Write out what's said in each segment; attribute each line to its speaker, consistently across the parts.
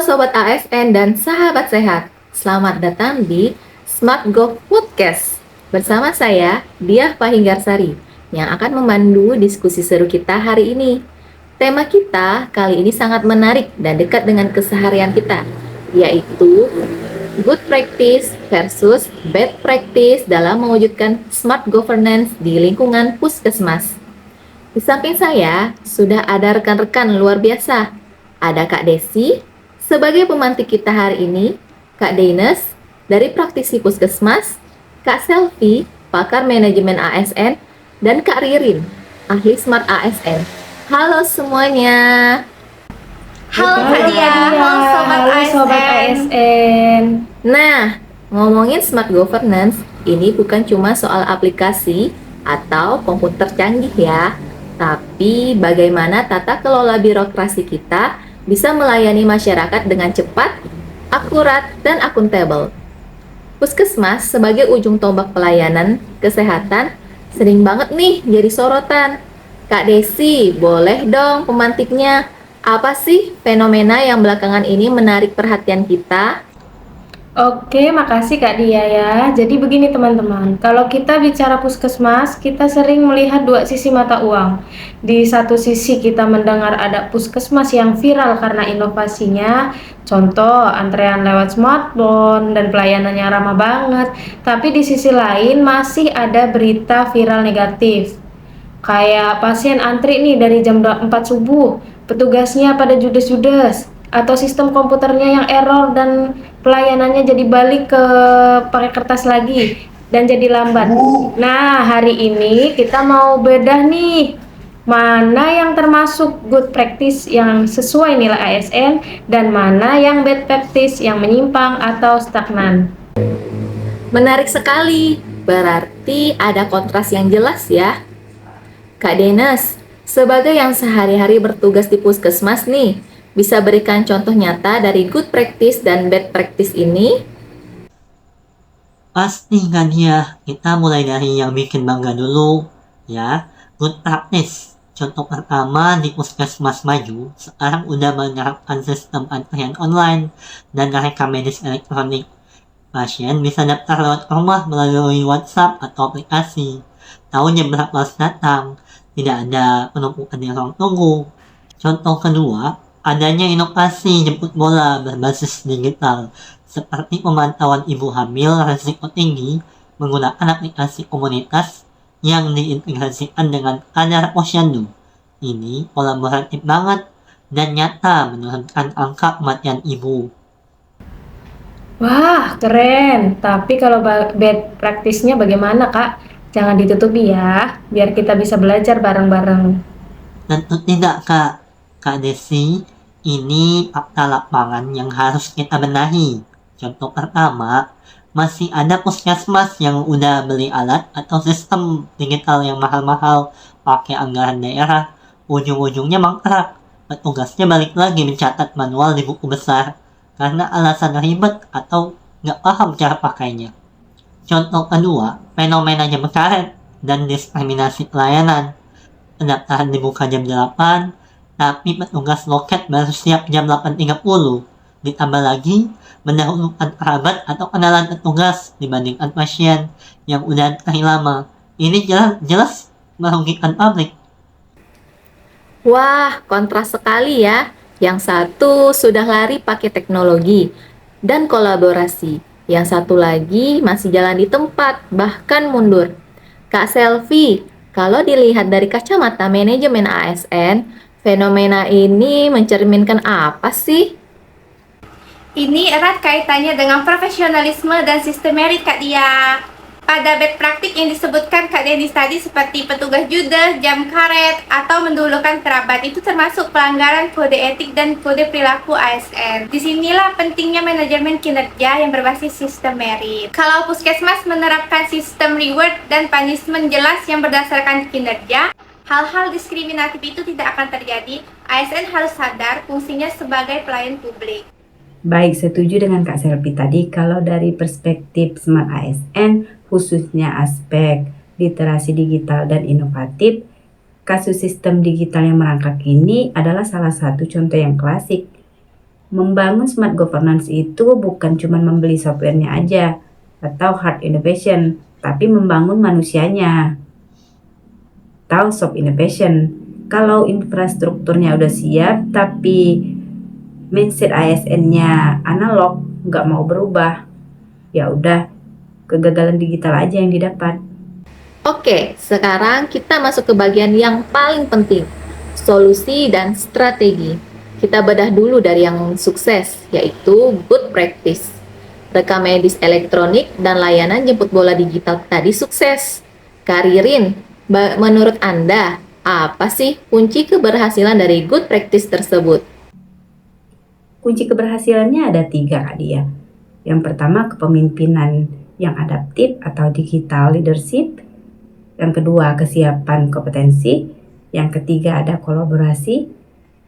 Speaker 1: Sobat ASN dan sahabat sehat, selamat datang di Smart Go Podcast. Bersama saya, Diah Pahinggarsari, yang akan memandu diskusi seru kita hari ini. Tema kita kali ini sangat menarik dan dekat dengan keseharian kita, yaitu good practice versus bad practice dalam mewujudkan smart governance di lingkungan puskesmas. Di samping saya, sudah ada rekan-rekan luar biasa. Ada Kak Desi, sebagai pemantik kita hari ini, Kak Deines, dari praktisi puskesmas, Kak Selvi, pakar manajemen ASN, dan Kak Ririn, ahli smart ASN. Halo semuanya.
Speaker 2: Halo Kak Dia, halo Sobat ASN.
Speaker 1: Nah, ngomongin smart governance, ini bukan cuma soal aplikasi atau komputer canggih ya, tapi bagaimana tata kelola birokrasi kita bisa melayani masyarakat dengan cepat, akurat, dan akuntabel. Puskesmas sebagai ujung tombak pelayanan kesehatan sering banget nih jadi sorotan. Kak Desi, boleh dong pemantiknya. Apa sih fenomena yang belakangan ini menarik perhatian kita?
Speaker 2: Oke, makasih Kak Dia ya. Jadi begini teman-teman, kalau kita bicara puskesmas, kita sering melihat dua sisi mata uang. Di satu sisi kita mendengar ada puskesmas yang viral karena inovasinya, contoh antrean lewat smartphone dan pelayanannya ramah banget. Tapi di sisi lain masih ada berita viral negatif. Kayak pasien antri nih dari jam 4 subuh, petugasnya pada judes-judes, atau sistem komputernya yang error dan pelayanannya jadi balik ke pakai kertas lagi dan jadi lambat. Nah, hari ini kita mau bedah nih mana yang termasuk good practice yang sesuai nilai ASN dan mana yang bad practice yang menyimpang atau stagnan.
Speaker 1: Menarik sekali, berarti ada kontras yang jelas ya. Kak Denes, sebagai yang sehari-hari bertugas di puskesmas nih, bisa berikan contoh nyata dari good practice dan bad practice ini?
Speaker 3: Pasti kan ya, kita mulai dari yang bikin bangga dulu, ya. Good practice. Contoh pertama di puskesmas maju, sekarang udah menerapkan sistem antrian online dan rekam medis elektronik. Pasien bisa daftar lewat rumah melalui WhatsApp atau aplikasi. Tahu jam berapa harus datang, tidak ada penumpukan di ruang tunggu. Contoh kedua, adanya inovasi jemput bola berbasis digital, seperti pemantauan ibu hamil risiko tinggi menggunakan aplikasi komunitas yang diintegrasikan dengan kadar posyandu. Ini kolaboratif banget dan nyata menurunkan angka kematian ibu.
Speaker 2: Wah, keren. Tapi kalau bad practice-nya bagaimana, Kak? Jangan ditutupi ya, biar kita bisa belajar bareng-bareng.
Speaker 3: Tentu tidak, Kak Desi. Ini fakta lapangan yang harus kita benahi. Contoh pertama, masih ada puskesmas yang udah beli alat atau sistem digital yang mahal-mahal pakai anggaran daerah. Ujung-ujungnya mangkrak. Petugasnya balik lagi mencatat manual di buku besar karena alasan ribet atau nggak paham cara pakainya. Contoh kedua, fenomena jam karet dan diskriminasi pelayanan. Pendaftaran dibuka jam 8, tapi petugas loket baru siap jam 8.30. Ditambah lagi, mendahulukan kerabat atau kenalan petugas dibandingkan pasien yang udah antri lama. Ini jelas merugikan publik.
Speaker 1: Wah, kontras sekali ya. Yang satu sudah lari pakai teknologi dan kolaborasi. Yang satu lagi masih jalan di tempat, bahkan mundur. Kak Selvi, kalau dilihat dari kacamata manajemen ASN, fenomena ini mencerminkan apa sih?
Speaker 4: Ini erat kaitannya dengan profesionalisme dan sistematik Kak Dia. Pada bad praktik yang disebutkan Kak Denis tadi seperti petugas judes, jam karet, atau mendahulukan kerabat itu termasuk pelanggaran kode etik dan kode perilaku ASN. Disinilah pentingnya manajemen kinerja yang berbasis sistem merit. Kalau puskesmas menerapkan sistem reward dan punishment jelas yang berdasarkan kinerja, hal-hal diskriminatif itu tidak akan terjadi. ASN harus sadar fungsinya sebagai pelayan publik.
Speaker 5: Baik, setuju dengan Kak Selvi tadi. Kalau dari perspektif Smart ASN, khususnya aspek literasi digital dan inovatif, kasus sistem digital yang merangkak ini adalah salah satu contoh yang klasik. Membangun smart governance itu bukan cuma membeli softwarenya aja atau hard innovation, tapi membangun manusianya atau soft innovation. Kalau infrastrukturnya udah siap tapi mindset ASN-nya analog, nggak mau berubah, ya udah kegagalan digital aja yang didapat.
Speaker 1: Oke, sekarang kita masuk ke bagian yang paling penting, solusi dan strategi. Kita bedah dulu dari yang sukses, yaitu good practice. Rekam medis elektronik dan layanan jemput bola digital tadi sukses. Karirin, menurut Anda, apa sih kunci keberhasilan dari good practice tersebut?
Speaker 5: Kunci keberhasilannya ada 3, Kak Dia. Yang pertama, kepemimpinan yang adaptif atau digital leadership. Yang kedua, kesiapan kompetensi. Yang ketiga, ada kolaborasi.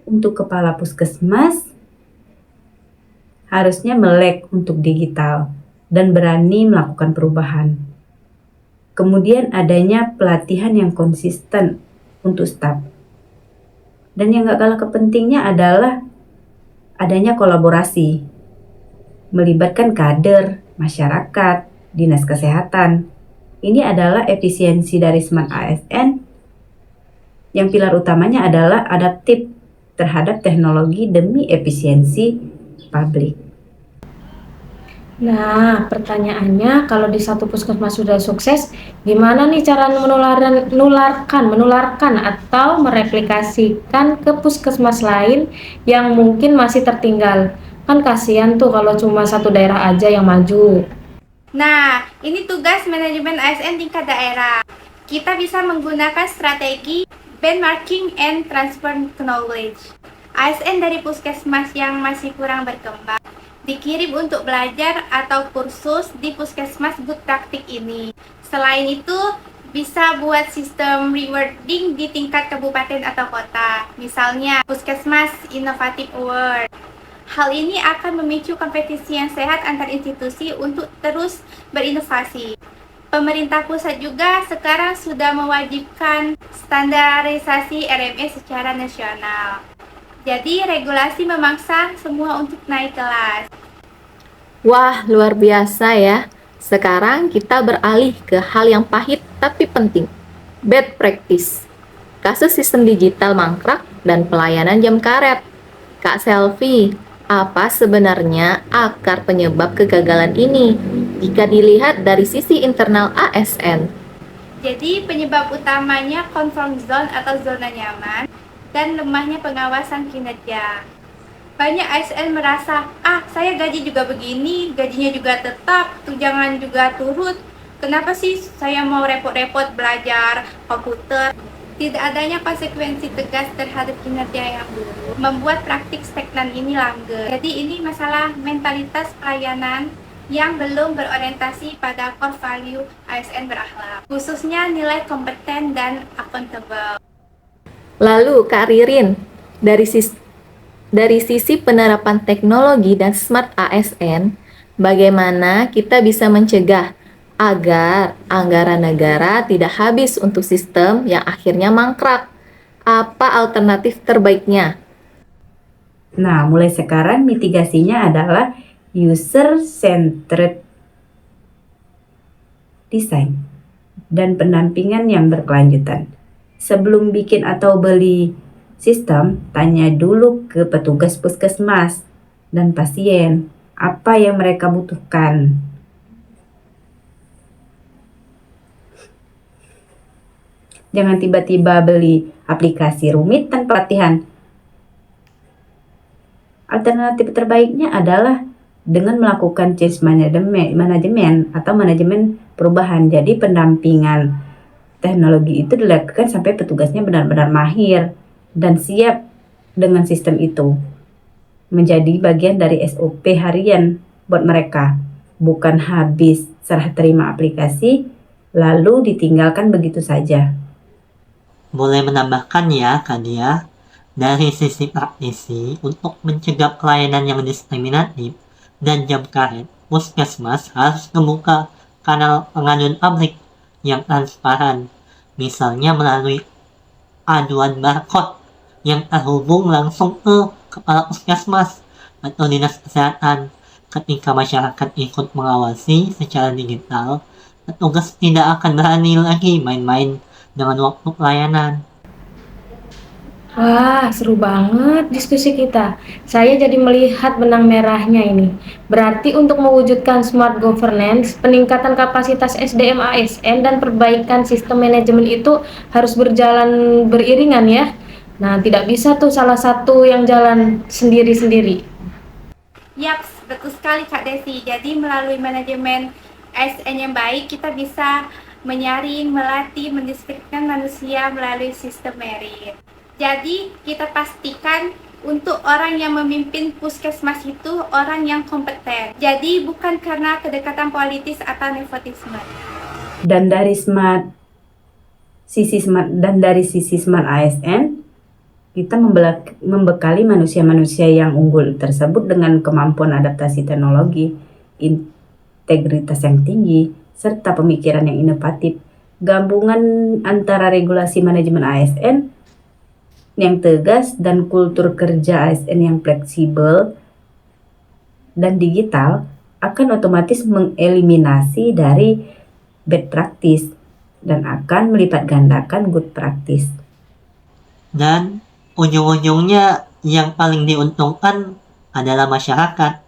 Speaker 5: Untuk kepala puskesmas, harusnya melek untuk digital dan berani melakukan perubahan. Kemudian adanya pelatihan yang konsisten untuk staf. Dan yang gak kalah kepentingnya adalah adanya kolaborasi, melibatkan kader, masyarakat, dinas kesehatan. Ini adalah efisiensi dari Smart ASN yang pilar utamanya adalah adaptif terhadap teknologi demi efisiensi publik.
Speaker 2: Nah, pertanyaannya, kalau di satu puskesmas sudah sukses, gimana nih cara menularkan atau mereplikasikan ke puskesmas lain yang mungkin masih tertinggal? Kan kasihan tuh kalau cuma satu daerah aja yang maju.
Speaker 4: Nah, ini tugas manajemen ASN tingkat daerah. Kita bisa menggunakan strategi benchmarking and transfer knowledge. ASN dari puskesmas yang masih kurang berkembang dikirim untuk belajar atau kursus di puskesmas good practice ini. Selain itu, bisa buat sistem rewarding di tingkat kabupaten atau kota. Misalnya, Puskesmas Inovatif Award. Hal ini akan memicu kompetisi yang sehat antar institusi untuk terus berinovasi. Pemerintah pusat juga sekarang sudah mewajibkan standarisasi RME secara nasional. Jadi regulasi memaksa semua untuk naik kelas.
Speaker 1: Wah, luar biasa ya. Sekarang kita beralih ke hal yang pahit tapi penting. Bad practice. Kasus sistem digital mangkrak dan pelayanan jam karet. Kak Selvi, apa sebenarnya akar penyebab kegagalan ini jika dilihat dari sisi internal ASN?
Speaker 4: Jadi penyebab utamanya comfort zone atau zona nyaman dan lemahnya pengawasan kinerja. Banyak ASN merasa, saya gaji juga begini, gajinya juga tetap, tunjangan juga turut. Kenapa sih saya mau repot-repot belajar komputer? Tidak adanya konsekuensi tegas terhadap kinerja yang buruk membuat praktik stagnan ini langgeng. Jadi ini masalah mentalitas pelayanan yang belum berorientasi pada core value ASN berakhlak, khususnya nilai kompeten dan accountable.
Speaker 1: Lalu Kak Ririn, dari sisi penerapan teknologi dan smart ASN, bagaimana kita bisa mencegah agar anggaran negara tidak habis untuk sistem yang akhirnya mangkrak? Apa alternatif terbaiknya?
Speaker 5: Nah, mulai sekarang mitigasinya adalah user-centered design dan pendampingan yang berkelanjutan. Sebelum bikin atau beli sistem, tanya dulu ke petugas puskesmas dan pasien apa yang mereka butuhkan. Jangan tiba-tiba beli aplikasi rumit tanpa latihan. Alternatif terbaiknya adalah dengan melakukan change manajemen atau manajemen perubahan. Jadi pendampingan teknologi itu dilakukan sampai petugasnya benar-benar mahir dan siap dengan sistem itu. Menjadi bagian dari SOP harian buat mereka. Bukan habis serah terima aplikasi lalu ditinggalkan begitu saja.
Speaker 3: Boleh menambahkan ya, Kak Dia, dari sisi praktisi untuk mencegah pelayanan yang diskriminatif dan jam karet, puskesmas harus membuka kanal pengaduan publik yang transparan, misalnya melalui aduan barcode yang terhubung langsung ke kepala puskesmas atau dinas kesehatan. Ketika masyarakat ikut mengawasi secara digital, petugas tidak akan berani lagi main-main dengan waktu pelayanan.
Speaker 2: Wah, seru banget diskusi kita. Saya jadi melihat benang merahnya ini. Berarti untuk mewujudkan smart governance, peningkatan kapasitas SDM ASN dan perbaikan sistem manajemen itu harus berjalan beriringan ya. Nah, tidak bisa tuh salah satu yang jalan sendiri-sendiri.
Speaker 4: Yaps, betul sekali Kak Desi. Jadi melalui manajemen ASN yang baik, kita bisa menyaring, melatih, mendisiplinkan manusia melalui sistem merit. Jadi kita pastikan untuk orang yang memimpin puskesmas itu orang yang kompeten. Jadi bukan karena kedekatan politis atau nepotisme.
Speaker 5: Dan dari sisi smart ASN, kita membekali manusia-manusia yang unggul tersebut dengan kemampuan adaptasi teknologi, integritas yang tinggi, serta pemikiran yang inovatif. Gabungan antara regulasi manajemen ASN yang tegas dan kultur kerja ASN yang fleksibel dan digital akan otomatis mengeliminasi dari bad practice dan akan melipat gandakan good practice.
Speaker 3: Dan ujung-ujungnya yang paling diuntungkan adalah masyarakat.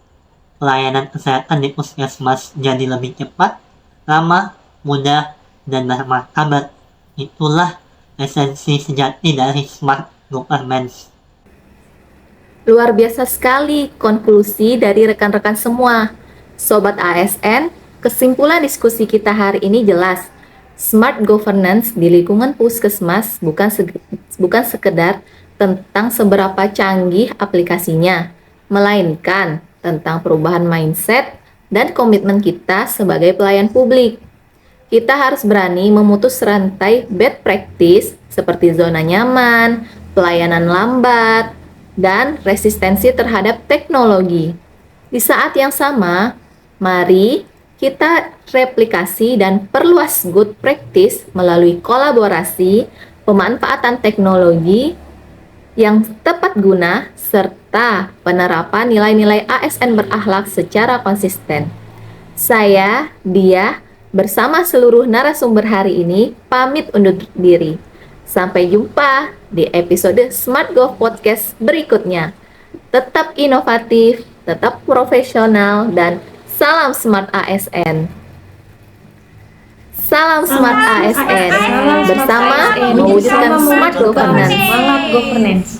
Speaker 3: Pelayanan kesehatan di puskesmas jadi lebih cepat, ramah, mudah, dan bermartabat. Itulah esensi sejati dari smart governance.
Speaker 1: Luar biasa sekali konklusi dari rekan-rekan semua. Sobat ASN, kesimpulan diskusi kita hari ini jelas. Smart governance di lingkungan puskesmas bukan sekedar tentang seberapa canggih aplikasinya, melainkan tentang perubahan mindset dan komitmen kita sebagai pelayan publik. Kita harus berani memutus rantai bad practice seperti zona nyaman, pelayanan lambat, dan resistensi terhadap teknologi. Di saat yang sama, mari kita replikasi dan perluas good practice melalui kolaborasi, pemanfaatan teknologi yang tepat guna, serta penerapan nilai-nilai ASN berakhlak secara konsisten. Saya, Dia, bersama seluruh narasumber hari ini, pamit undur diri. Sampai jumpa di episode Smart Gov Podcast berikutnya. Tetap inovatif, tetap profesional, dan salam Smart ASN. Salam Smart ASN bersama mewujudkan Smart Governance.
Speaker 2: Semangat governance.